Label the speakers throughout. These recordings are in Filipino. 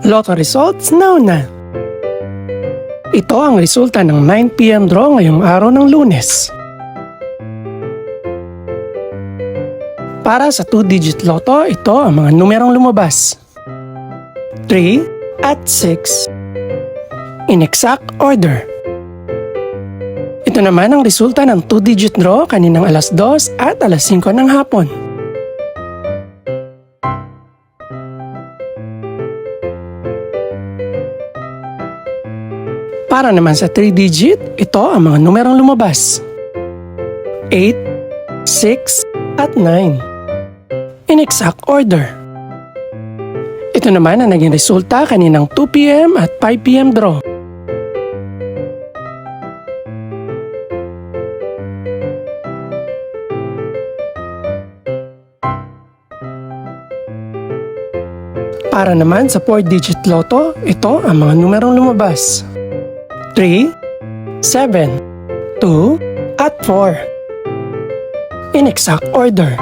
Speaker 1: Lotto results now na. Ito ang resulta ng 9 PM draw ngayong araw ng Lunes. Para sa 2-digit lotto, ito ang mga numerong lumabas. 3 at 6. In exact order. Ito naman ang resulta ng 2-digit draw kaninang alas 2 at alas 5 ng hapon. Para naman sa 3-digit, ito ang mga numerong lumabas. 8, 6, at 9. In exact order. Ito naman ang naging resulta kaninang 2 PM at 5 PM draw. Para naman sa 4-digit lotto, ito ang mga numerong lumabas. 3, 7, 2, at 4. In exact order.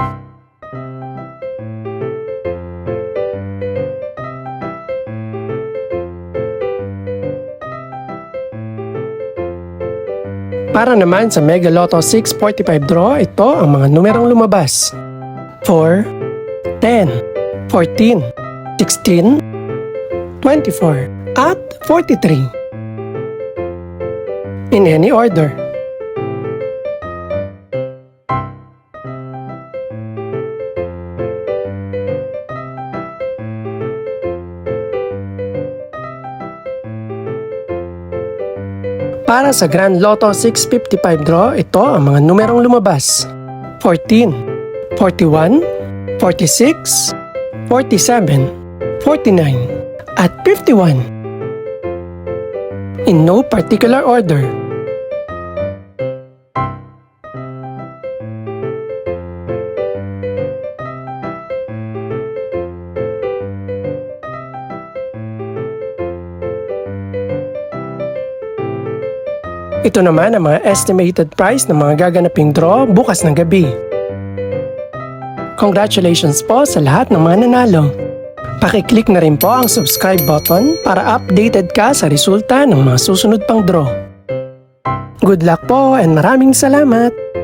Speaker 1: Para naman sa Mega Lotto 645 draw, ito ang mga numerong lumabas. 4, 10, 14, 16, 24, at 43. In any order. Para sa Grand Lotto 655 draw, ito ang mga numerong lumabas. 14, 41, 46, 47, 49, at 51. In no particular order. Ito naman ang mga estimated price ng mga gaganaping draw bukas ng gabi. Congratulations po sa lahat ng mga nanalo. Pakiclick na rin po ang subscribe button para updated ka sa resulta ng mga susunod pang draw. Good luck po and maraming salamat!